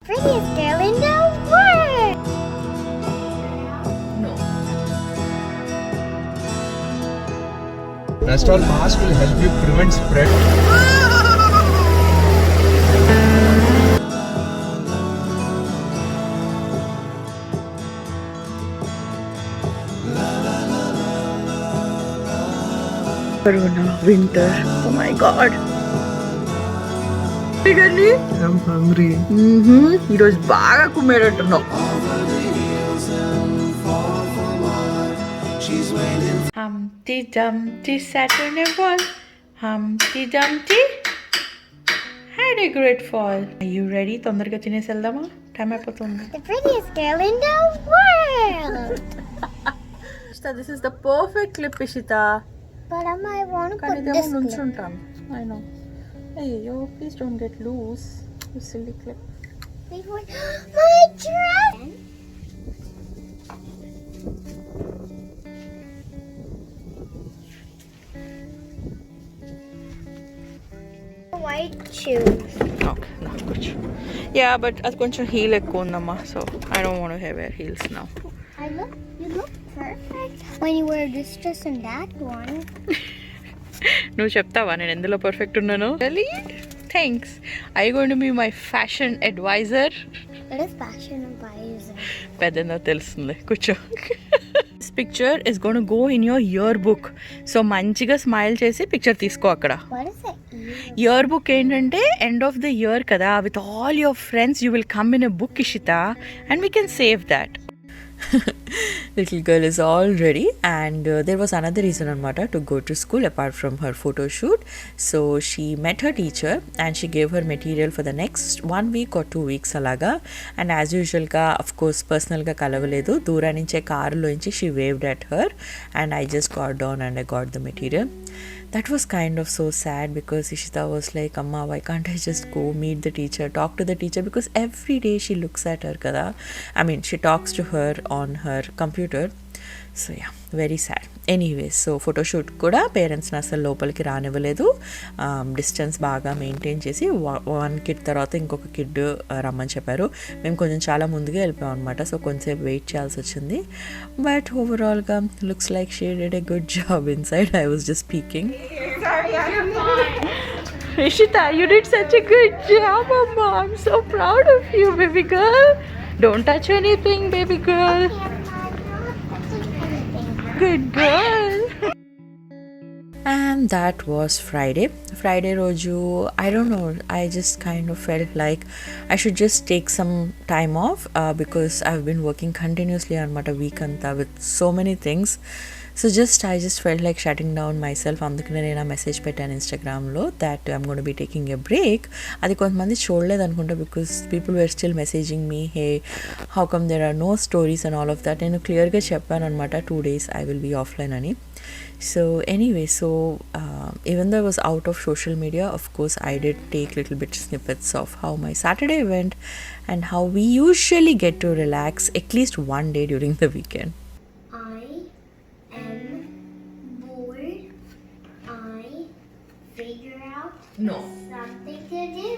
prettiest girl in the world. No. Restall mask will help you prevent spread. Corona, winter. Oh my god. Really? I'm hungry. ఈరోజు బాగా కుమ్మేటట్టున్నావు. Humpty Dumpty sat on a wall. Humpty Dumpty had a great fall. Are you ready? తొందరగా తినేసి వెళ్దామా? Time అయిపోతుంది. The prettiest girl in the world. Ishita, this is the perfect clip, Ishita. But I want to కానీ put ఇదేమో this clip. నుంచుంటాం. I know. Hey, yo, please don't get loose. You silly clip. Before my dress. White shoes. Okay, now కూర్చో. Yeah, but అది కొంచెం heal ఎక్కువ ఉందమ్మా. So I don't want to wear heels now. You look perfect when you wear this dress and that one. నువ్వు చెప్తావా నేను ఎందులో perfect ఉన్నాను? Really? Thanks. Are you going to be my fashion advisor? It is fashion advisor. పెద్దదో తెలుస్తుంది. కూర్చో. This picture is going to go in your yearbook. So మంచిగా smile చేసి పిక్చర్ తీసుకో అక్కడ. What is it? Year book ఏంటంటే end of the year కదా, with all your friends you will come in a book, Ishita, and we can save that. Little girl is all ready, and there was another reason anamata to go to school apart from her photo shoot. So she met her teacher and she gave her material for the next 1 week or 2 weeks alaga, and as usual ga of course personal ga kalavaledu, dura nunche car lo nunchi she waved at her and I just got down and I got the material. That was kind of so sad because Ishita was like, Amma, why can't I just go meet the teacher, talk to the teacher, because every day she looks at her kada. I mean, she talks to her on her computer. So yeah, very sad. Anyways, so photoshoot kuda parents na asal lopaliki raaniవ్వలేదు. Distance బాగా maintain చేసి 1 kid తర్వాత ఇంకొక kid రమ్మని చెప్పారు. మేము కొంచెం చాలా ముందుగా వెళ్ళిపోయాం అనమాట. సో కొంచెంసేపు వెయిట్ చేయాల్సి వచ్చింది. బట్ ఓవరాల్గా looks like she did a good job inside. I was just speaking. Ishita, you did such a good job, Amma. I'm so proud of you, baby girl. Don't touch anything, baby girl. Good girl. And that was Friday roju. I don't know, I just kind of felt like I should just take some time off because I've been working continuously on my week anta with so many things. So I just felt like shutting down myself. అందుకనే నేను message పెట్టాను ఇన్స్టాగ్రామ్లో that I'm going to be taking a break. అది కొంతమంది చూడలేదు అనుకుంటా because people were still messaging me, hey, how come there are no stories and all of that. నేను క్లియర్గా చెప్పాను అనమాట 2 days I will be offline అని. So anyway, even though I was out of social media, of course I did take little bit snippets of how my Saturday went and how we usually get to relax at least one day during the weekend. I am bored. I figure out No. something to do.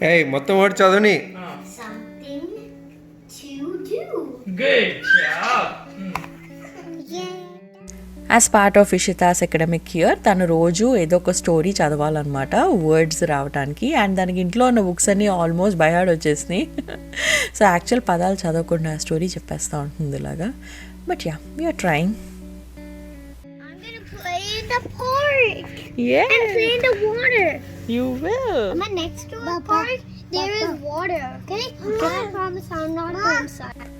Hey, మొత్తం word చదవని. Something to do. Good job. Yeah. As part of Ishita's academic year తను రోజు ఏదో ఒక story చదవాలన్నమాట words రావడానికి. And దానికి ఇంట్లో ఉన్న బుక్స్ అన్నీ ఆల్మోస్ట్ బైహార్డ్ వచ్చేసినాయి. సో యాక్చువల్ పదాలు చదవకుండా ఆ స్టోరీ చెప్పేస్తూ ఉంటుంది ఇలాగా. But yeah, we're trying. I'm gonna play in the park Yeah, and play in the water. you will. But next to a park, there is water. Okay? I promise I'm not going inside.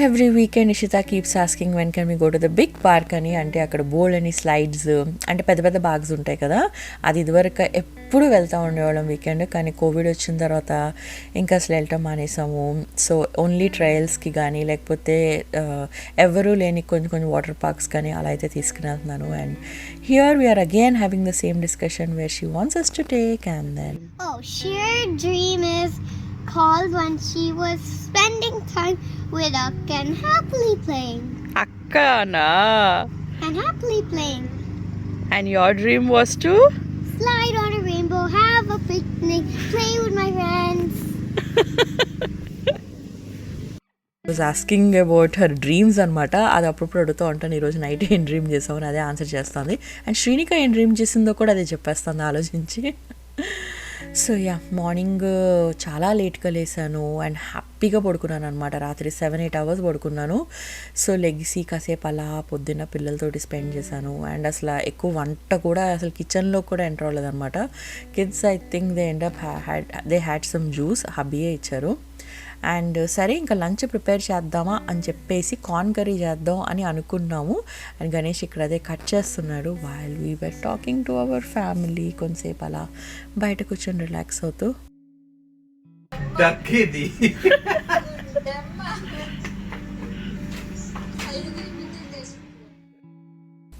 Every weekend Ishita keeps asking when can we go to the big park అని. అంటే అక్కడ బోల్డ్ అని slides అంటే పెద్ద పెద్ద bags ఉంటాయి కదా, అది ఇదివరకు ఎప్పుడు వెళ్తూ ఉండేవాళ్ళం వీకెండ్. కానీ కోవిడ్ వచ్చిన తర్వాత ఇంకా అసలు వెళ్ళటం మానేసాము. సో ఓన్లీ ట్రయల్స్కి కానీ లేకపోతే ఎవరూ లేని కొంచెం వాటర్ పార్క్స్ కానీ అలా అయితే తీసుకుని వెళ్తున్నాను. And here we are again having the same discussion where she wants us to take. And then Sheer dream is called when she was spending time with Akka and happily playing. అక్కనా? And happily playing. And your dream was to? Slide on a rainbow, have a picnic, play with my friends. Was asking about her dreams అనమాట. అది అప్పుడప్పుడు అడుగుతూ ఉంటాను, ఈరోజు night ఏం dream చేసావు అని అదే ఆన్సర్ చేస్తుంది. అండ్ శ్రీనిక ఏం డ్రీమ్ చేసిందో కూడా అదే చెప్పేస్తుంది ఆలోచించి. సో యా, మార్నింగ్ చాలా లేట్గా లేసాను అండ్ హ్యాపీగా పడుకున్నాను అనమాట. రాత్రి 7-8 అవర్స్ పడుకున్నాను. సో లెగిసి కాసేపు అలా పొద్దున్న పిల్లలతోటి స్పెండ్ చేశాను. అండ్ అసలు ఎక్కువ వంట కూడా అసలు కిచెన్లో కూడా ఎంటర్ అవ్వలేదన్నమాట. Kids I think they had some juice, హబ్బీయే ఇచ్చారు. అండ్ సరే ఇంకా లంచ్ ప్రిపేర్ చేద్దామా అని చెప్పేసి కార్న్ కర్రీ చేద్దాం అని అనుకున్నాము. అండ్ గణేష్ ఇక్కడ అదే కట్ చేస్తున్నాడు while we were talking to our family. కొంతసేపు అలా బయట కూర్చొని రిలాక్స్ అవుతూ.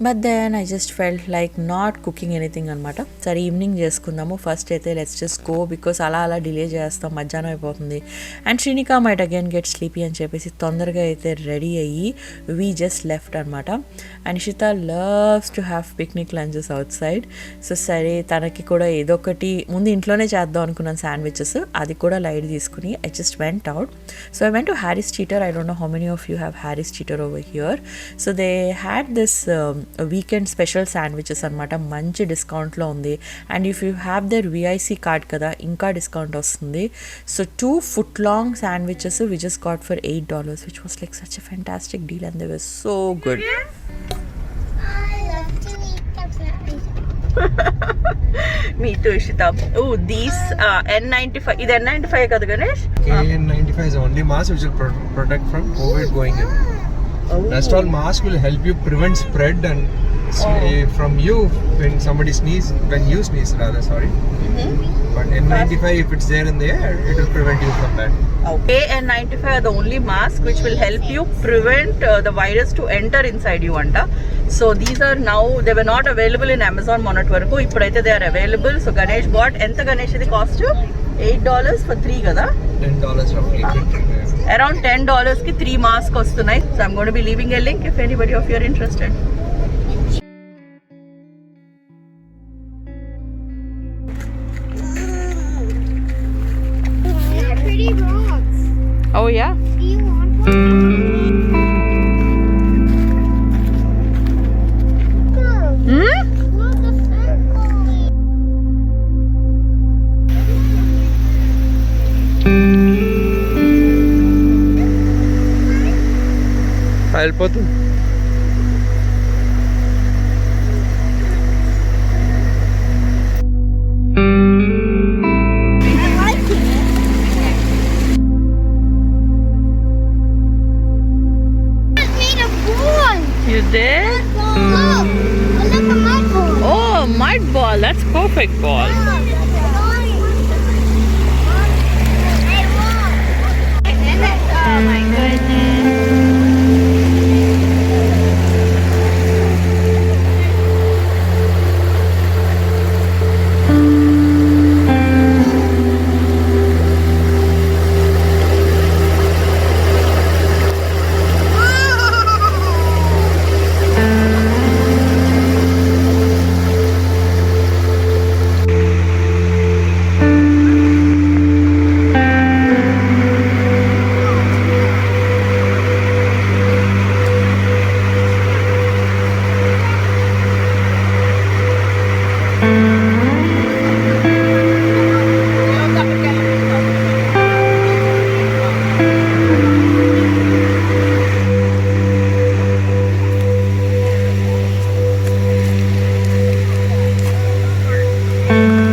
But then I just felt like not cooking anything అనమాట. సరే ఈవినింగ్ చేసుకుందాము ఫస్ట్ అయితే, లెట్స్ జస్ట్ గో, బికాస్ అలా డిలే చేస్తాం, మధ్యాహ్నం అయిపోతుంది. And Srinika might again get sleepy అని చెప్పేసి తొందరగా అయితే రెడీ అయ్యి వీ జస్ట్ లెఫ్ట్ అనమాట. And Ishita loves to have picnic lunches outside. So సరే తనకి కూడా ఏదో ఒకటి ముందు ఇంట్లోనే చేద్దాం అనుకున్నాను, శాండ్విచెస్, అది కూడా లైట్ తీసుకుని I just went out. So I went to Harris Teeter. I don't know how many of you have Harris Teeter over here. So they had this weekend special sandwiches అనమాట, మంచి డిస్కౌంట్లో ఉంది. And if you have their VIC card కదా ఇంకా discount వస్తుంది. So 2 foot long sandwiches we just got for $8, which was like such a fantastic deal and they were so good. I love to eat the fries. Me too, Ishita. Oh, these N95. Is N95 kada Ganesh? KN95 is the only mask which will protect from COVID going in. Oh. Rest mask will help you prevent spread and from you when somebody sneeze, when you sneeze rather, sorry. But N95, if it's there in the air, it will prevent you from that. Okay, N95 are the only mask which will help you prevent the virus to enter inside you anta. So these are now, they were not available in Amazon మొన్నటి వరకు, ఇప్పుడైతే they are available. So Ganesh bought, ఎంత Ganesh ఇది cost? $8 for 3 కదా? $10 roughly. Around $10 కి 3 masks వస్తున్నాయి. So I'm going to be leaving a link if anybody of you are interested. They're pretty rocks. Oh yeah? Do you want one? Look, the circle. వెళ్ళిపోతుంది. You did? Look, look at my ball. Oh, mud ball. That's perfect ball. Oh my goodness.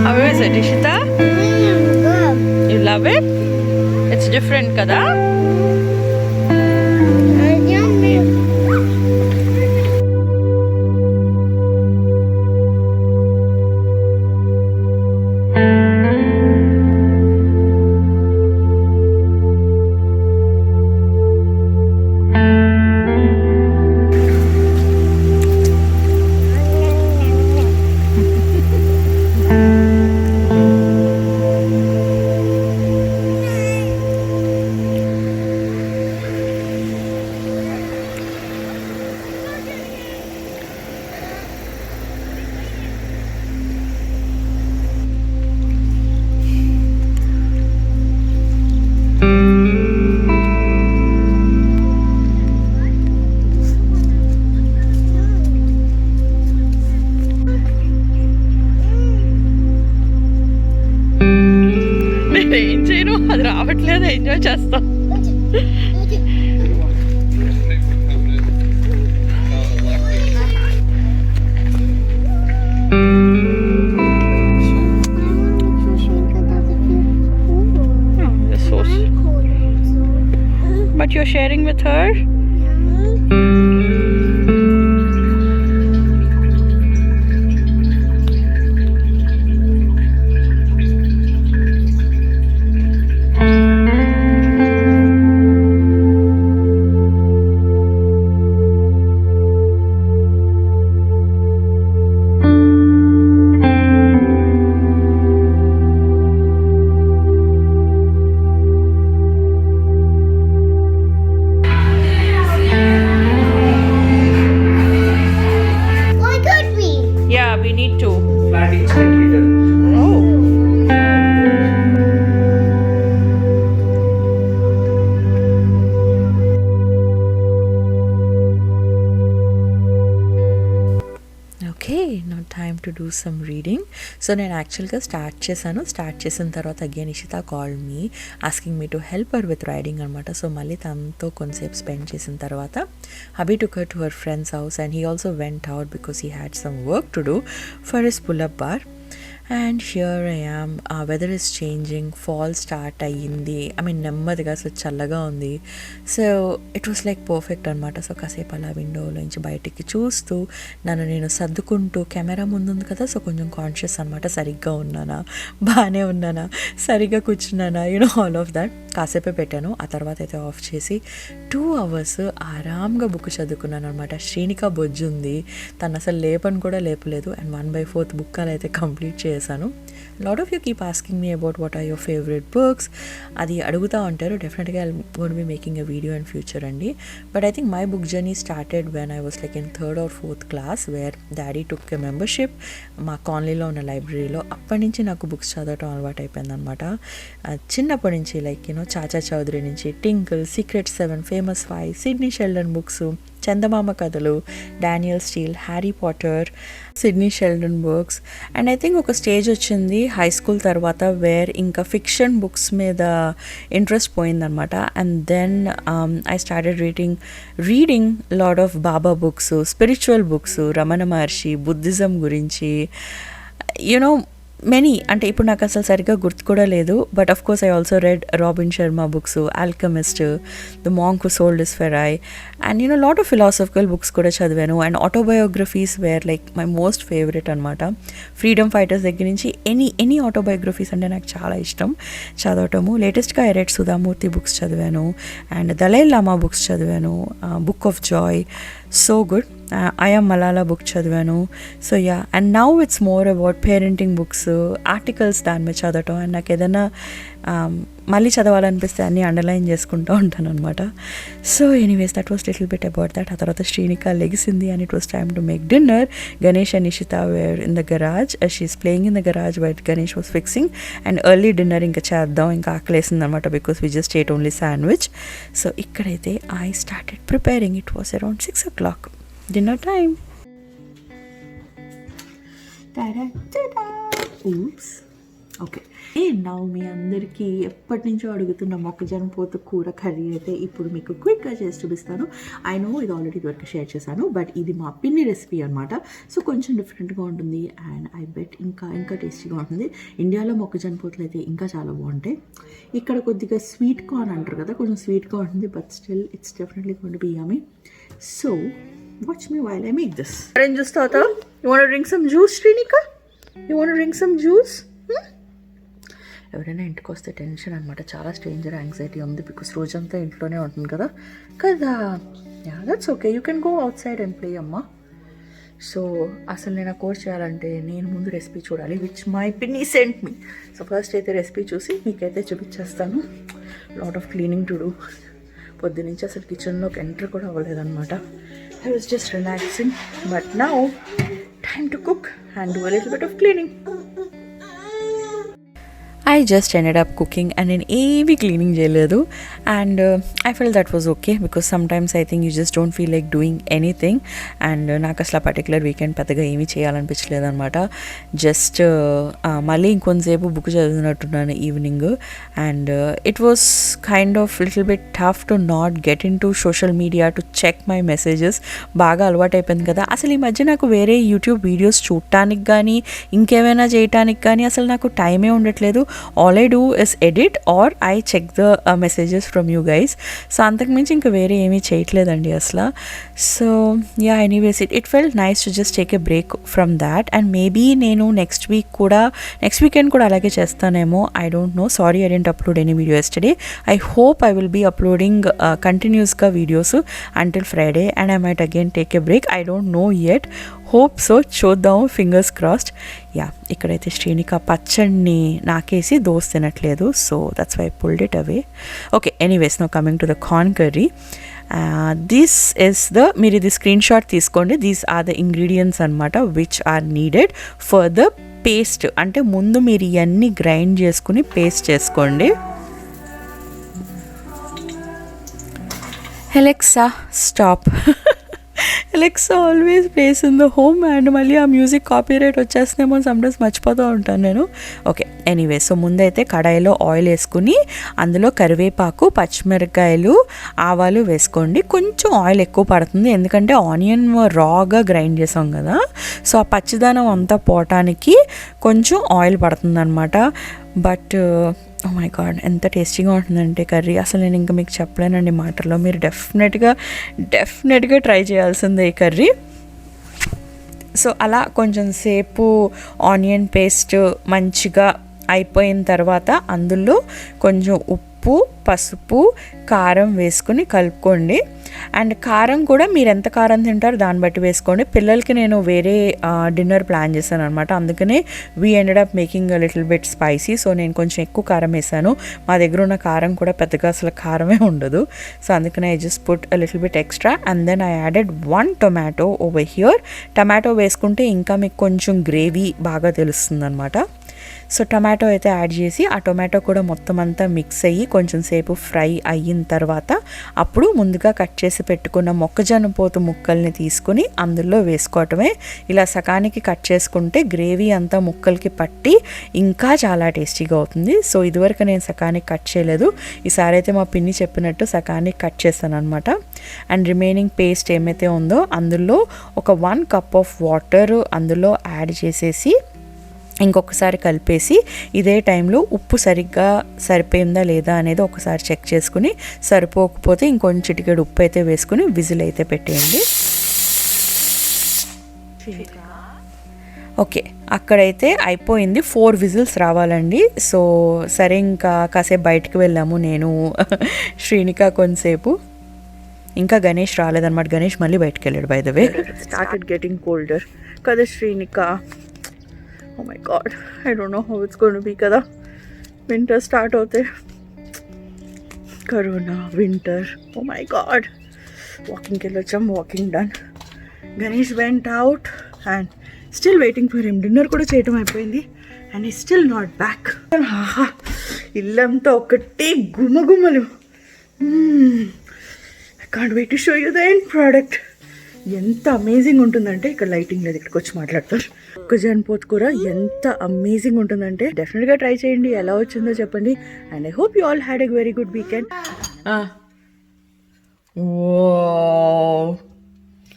How is it, Ishita? Good. You love it? It's different, kada? Yummy. అది రావట్లేదు, enjoy చేస్తాం. But you're sharing with her? Why could we? Yeah, we need to. Flat each liter. Oh. Okay, now time to do some reading. So నేను యాక్చువల్గా start చేసిన తర్వాత again Ishita called me asking me to help her with riding అనమాట. So మళ్ళీ తనతో కొంతసేపు spend చేసిన తర్వాత hubby took her to her friend's house and he also went out because he had some work to do for his pull up bar. And here I am. Weather is changing, fall start అయ్యింది. I mean నెమ్మదిగా, so చల్లగా ఉంది. So it was like perfect అనమాట. So కాసేపు అలా విండోలో నుంచి బయటికి చూస్తూ నన్ను నేను సర్దుకుంటూ, కెమెరా ముందు ఉంది కదా, సో కొంచెం కాన్షియస్ అనమాట. సరిగ్గా ఉన్నానా, బాగానే ఉన్నానా, సరిగ్గా కూర్చున్నానా, ఆల్ ఆఫ్ దాట్. కాసేపే పెట్టాను, ఆ తర్వాత అయితే ఆఫ్ చేసి 2 hours ఆరామ్గా బుక్ చదువుకున్నాను అనమాట. శ్రీనిక బొజ్జు ఉంది, తను అసలు లేపని కూడా లేపలేదు. అండ్ 1/4 బుక్ అలా అయితే కంప్లీట్ చేశాను. Lot of you keep asking me about what are your favourite books. అది అడుగుతూ ఉంటారు. డెఫినెట్గా I gonna be making a video in future అండి. But I think my book journey started when I was like in 3rd or 4th class where daddy took a membership మా కాలనీలో ఉన్న లైబ్రరీలో. అప్పటి నుంచి నాకు బుక్స్ చదవటం అలవాటు అయిపోయింది అనమాట. చిన్నప్పటి నుంచి లైక్ చాచా చౌదరి నుంచి Tinkle, secret 7, famous 5, Sidney Sheldon books, Chandamama కథలు, Danielle Steel, Harry Potter, Sidney Sheldon books. And I think ఒక స్టేజ్ వచ్చింది హై స్కూల్ తర్వాత వేర్ ఇంకా ఫిక్షన్ బుక్స్ మీద ఇంట్రెస్ట్ పోయిందనమాట. And then I started reading lot of baba books, spiritual books, Ramana Maharshi, Buddhism గురించి, many. అంటే ఇప్పుడు నాకు అసలు సరిగ్గా గుర్తు కూడా లేదు. But of course I also read Robin Sharma books, Alchemist, the monk who sold his Ferrari, and lot of philosophical books కూడా చదివాను. And autobiographies where like my most favourite అనమాట. ఫ్రీడమ్ ఫైటర్స్ దగ్గర నుంచి ఎనీ ఆటోబయోగ్రఫీస్ అంటే నాకు చాలా ఇష్టం చదవటము. లేటెస్ట్గా ఐ రెడ్ సుధామూర్తి బుక్స్ చదివాను, అండ్ దలై లామా బుక్స్ చదివాను, book of joy, so good. I am Malala book చదివాను. So yeah, and now it's more about parenting books, articles దాని మీద చదవటం. అండ్ నాకు ఏదైనా మళ్ళీ చదవాలనిపిస్తే అన్నీ అండర్లైన్ చేసుకుంటూ ఉంటాను అనమాట. So anyways that was little bit about that. ఆ తర్వాత శ్రీనిక లెగిసింది and it was time to make dinner. Ganesh and Nishita were in the garage. She's playing in the garage but Ganesh was fixing. And early dinner ఇంకా చేద్దాం, ఇంకా ఆకలేసింది అనమాట because we just ate only sandwich. So ఇక్కడైతే I started preparing. It was around 6 o'clock. Dinner time. Oops. Okay, now మీ అందరికీ ఎప్పటి నుంచో అడుగుతున్న మొక్కజొన్న పోతు కూర కర్రీ అయితే ఇప్పుడు మీకు క్విక్గా చేసి చూపిస్తాను. ఐ నో ఇది ఆల్రెడీ వరకు షేర్ చేశాను, బట్ ఇది మా పిన్ని రెసిపీ అనమాట. సో కొంచెం డిఫరెంట్గా ఉంటుంది అండ్ ఐ బెట్ ఇంకా టేస్టీగా ఉంటుంది. ఇండియాలో మొక్కజొన్న పోతులు అయితే ఇంకా చాలా బాగుంటాయి. ఇక్కడ కొద్దిగా స్వీట్ కార్న్ అంటారు కదా, కొంచెం స్వీట్గా ఉంటుంది, but still it's definitely going to be yummy. So watch me while I make this. Orange juice tata. You want to drink some juice, Srinika? You want to drink some juice? ఎవరైనా ఇంటికి వస్తే tension అనమాట, చాలా stranger anxiety ఉంది because రోజంతా ఇంట్లోనే ఉంటుంది కదా. Yeah, that's okay, you can go outside and play అమ్మా. సో అసలు నేను ఆ కోర్స్ చేయాలంటే నేను ముందు రెసిపీ చూడాలి, విచ్ మై పిన్ని సెంట్ మీ. సో ఫస్ట్ అయితే రెసిపీ చూసి మీకైతే చూపించేస్తాను. Lot of cleaning to do. పొద్దునుంచి అసలు కిచెన్లోకి ఎంటర్ కూడా అవ్వలేదన్నమాట. I was just relaxing, but now time to cook and do a little bit of cleaning. I just ended up cooking and నేను ఏవి క్లీనింగ్ చేయలేదు and I felt that was okay because sometimes I think you just don't feel like doing anything and నాకు అసలు ఆ particular weekend పెద్దగా ఏమీ చేయాలనిపించలేదు అనమాట. Just మళ్ళీ ఇంకొంతసేపు బుక్ చదువుతున్నట్టున్నాను evening and it was kind of little bit tough to not get into social media to check my messages. బాగా అలవాటు అయిపోయింది కదా. అసలు ఈ మధ్య నాకు వేరే యూట్యూబ్ వీడియోస్ చూడటానికి కానీ ఇంకేమైనా చేయటానికి కానీ అసలు నాకు టైమే ఉండట్లేదు. All I do is edit or I check the messages from you guys. So అంతకుమించి ఇంకా వేరే ఏమీ చేయట్లేదండి అసలు. So yeah anyways it felt nice to just take a break from that and maybe నేను నెక్స్ట్ వీకెండ్ కూడా అలాగే చేస్తానేమో. I don't know. Sorry I didn't upload any video yesterday. I hope I will be uploading కంటిన్యూస్గా videos until Friday and I might again take a break. I don't know yet. Hope so, చూద్దాము, fingers crossed. Yeah ఇక్కడైతే శ్రీనిక పచ్చడిని నాకేసి దోశ తినట్లేదు. So that's why I pulled it away. Okay anyways now coming to the corn curry. This is మీరు ఇది screenshot తీసుకోండి. These are the ingredients అనమాట which are needed for the paste. అంటే ముందు మీరు ఇవన్నీ గ్రైండ్ చేసుకుని పేస్ట్ చేసుకోండి. Alexa, stop. Alexa always plays in the home and మళ్ళీ ఆ మ్యూజిక్ కాపీరైట్ వచ్చేస్తుందేమో సమ్టైమ్స్ మర్చిపోతూ ఉంటాను నేను. ఓకే ఎనీవే సో ముందైతే కడాయిలో ఆయిల్ వేసుకుని అందులో కరివేపాకు, పచ్చిమిరపకాయలు, ఆవాలు వేసుకోండి. కొంచెం ఆయిల్ ఎక్కువ పడుతుంది ఎందుకంటే ఆనియన్ రాగా గ్రైండ్ చేసాం కదా. సో ఆ పచ్చిదనం అంతా పోవటానికి కొంచెం ఆయిల్ పడుతుంది అనమాట. బట్ ఓ మై గాడ్ ఎంత టేస్టీగా ఉంటుందంటే కర్రీ అసలు నేను ఇంకా మీకు చెప్పలేనండి మాటల్లో. మీరు డెఫినెట్గా ట్రై చేయాల్సిందే ఈ కర్రీ. సో అలా కొంచెం సేపు ఆనియన్ పేస్ట్ మంచిగా అయిపోయిన తర్వాత అందులో కొంచెం ఉప్పు, పసుపు, కారం వేసుకుని కలుపుకోండి. అండ్ కారం కూడా మీరు ఎంత కారం తింటారో దాన్ని బట్టి వేసుకోండి. పిల్లలకి నేను వేరే డిన్నర్ ప్లాన్ చేశాను అనమాట. అందుకనే we ended up making a little bit spicy. So నేను కొంచెం ఎక్కువ కారం వేసాను. మా దగ్గర ఉన్న కారం కూడా పెద్దగా అసలు కారమే ఉండదు. సో అందుకనే I just put a little bit extra and then I added 1 tomato over here. Tomato వేసుకుంటే ఇంకా మీకు కొంచెం గ్రేవీ బాగా తెలుస్తుంది అనమాట. సో టొమాటో అయితే యాడ్ చేసి ఆ టొమాటో కూడా మొత్తం అంతా మిక్స్ అయ్యి కొంచెం సేపు ఫ్రై అయిన తర్వాత అప్పుడు ముందుగా కట్ చేసి పెట్టుకున్న మొక్కజొన్న పోతు ముక్కల్ని తీసుకుని అందులో వేసుకోవటమే. ఇలా సకానికి కట్ చేసుకుంటే గ్రేవీ అంతా ముక్కలకి పట్టి ఇంకా చాలా టేస్టీగా అవుతుంది. సో ఇదివరకు నేను సకానికి కట్ చేయలేదు. ఈసారి అయితే మా పిన్ని చెప్పినట్టు సకానికి కట్ చేస్తాను అనమాట. అండ్ రిమైనింగ్ పేస్ట్ ఏమైతే ఉందో అందులో ఒక 1 కప్ ఆఫ్ వాటర్ అందులో యాడ్ చేసేసి ఇంకొకసారి కలిపేసి ఇదే టైంలో ఉప్పు సరిగ్గా సరిపోయిందా లేదా అనేది ఒకసారి చెక్ చేసుకుని సరిపోకపోతే ఇంకొంచెం చిటికెడు ఉప్పు అయితే వేసుకుని విజిల్ అయితే పెట్టేయండి. ఓకే అక్కడైతే అయిపోయింది. 4 విజిల్స్ రావాలండి. సో సరే ఇంకా కాసేపు బయటకు వెళ్ళాము నేను శ్రీనిక కొంతసేపు. ఇంకా గణేష్ రాలేదన్నమాట. గణేష్ మళ్ళీ బయటకు వెళ్ళాడు. By the way started getting colder కదా Srinika. Oh my god, I don't know how it's going to be kada. Winter start hote. Corona, winter. Oh my god. Walking ke lacham, walking done. Ganesh went out and still waiting for him. Dinner kuda cheyatam ayipoyindi and he's still not back. Illamta okate gumagumalu. I can't wait to show you the end product. ఎంత amazing ఉంటుందంటే ఇక్కడ lighting లేదు, ఇక్కడికి వచ్చి మాట్లాడతారు. మొక్కజొన్న పోతు కూర ఎంత అమేజింగ్ ఉంటుందంటే డెఫినెట్గా ట్రై చేయండి. ఎలా వచ్చిందో చెప్పండి. And I hope you all had a very good weekend.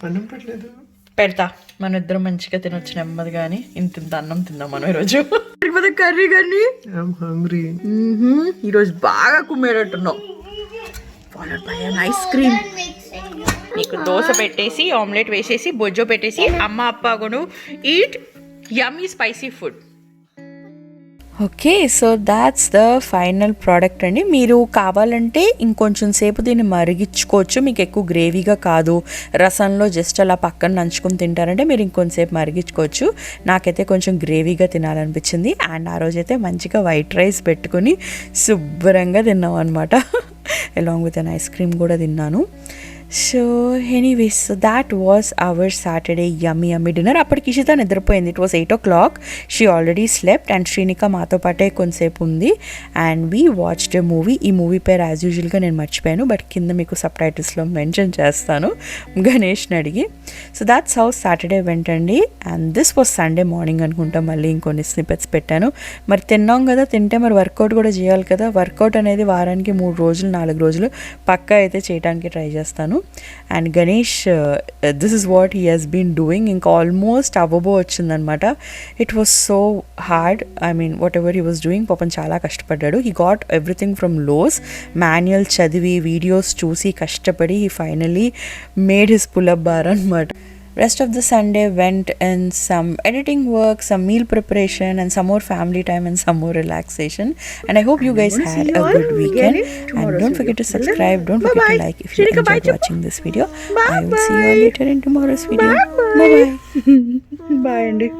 అన్నం పెట్టలేదు, పెడతా. మన ఇద్దరం మంచిగా తినొచ్చు నెమ్మది. కానీ ఇంత అన్నం తిందాం మనం ఈరోజు. కర్రీ కానీ ఈరోజు బాగా కుమ్మేటట్టున్నాం. Followed by an ice cream. నీకు దోశ పెట్టేసి ఆమ్లెట్ వేసేసి బొజ్జో పెట్టేసి అమ్మ అప్ప గోను eat yummy spicy food. Okay so that's the final product అండి. మీరు కావాలంటే ఇంకొంచెం సేపు దీన్ని మరిగించుకోవచ్చు. మీకు ఎక్కువ గ్రేవీగా కాదు, రసంలో జస్ట్ అలా పక్కన నంచుకుని తింటారంటే మీరు ఇంకొంచెంసేపు మరిగించుకోవచ్చు. నాకైతే కొంచెం గ్రేవీగా తినాలనిపించింది. అండ్ ఆ రోజైతే మంచిగా వైట్ రైస్ పెట్టుకుని శుభ్రంగా తిన్నాం అనమాట. Along with an ice cream కూడా తిన్నాను. So anyways so that was hour Saturday yummy dinner. అప్పటికి ఇషిత నిద్రపోయింది. It was 8 o'clock. She already slept and Srinika మాతో పాటే కొంతసేపు ఉంది and we watched a movie. ఈ మూవీ పేరు యాజ్ యూజువల్గా నేను మర్చిపోయాను, బట్ కింద మీకు సబ్ టైటిల్స్లో మెన్షన్ చేస్తాను గణేష్ని అడిగి. So that's how Saturday went అండి. And this was Sunday morning అనుకుంటా. మళ్ళీ ఇంకొన్ని స్నిపెట్స్ పెట్టాను. మరి తిన్నాం కదా, తింటే మరి వర్కౌట్ కూడా చేయాలి కదా. వర్కౌట్ అనేది వారానికి 3 రోజులు 4 రోజులు పక్కా అయితే చేయడానికి ట్రై చేస్తాను. And Ganesh this is what he has been doing. ఇంకా ఆల్మోస్ట్ అవ్వబో వచ్చిందనమాట. It was so hard. I mean whatever he was doing, పాపం చాలా కష్టపడ్డాడు. He got everything from Lowe's. Manual చదివి వీడియోస్ చూసి కష్టపడి he finally made his pull up bar అనమాట. Rest of the Sunday went in some editing work, some meal preparation and some more family time and some more relaxation. And I hope you guys had a good weekend. And don't forget to subscribe. Don't forget to like if you enjoyed watching this video. I will see you all later in tomorrow's video. Bye bye. Bye Andy.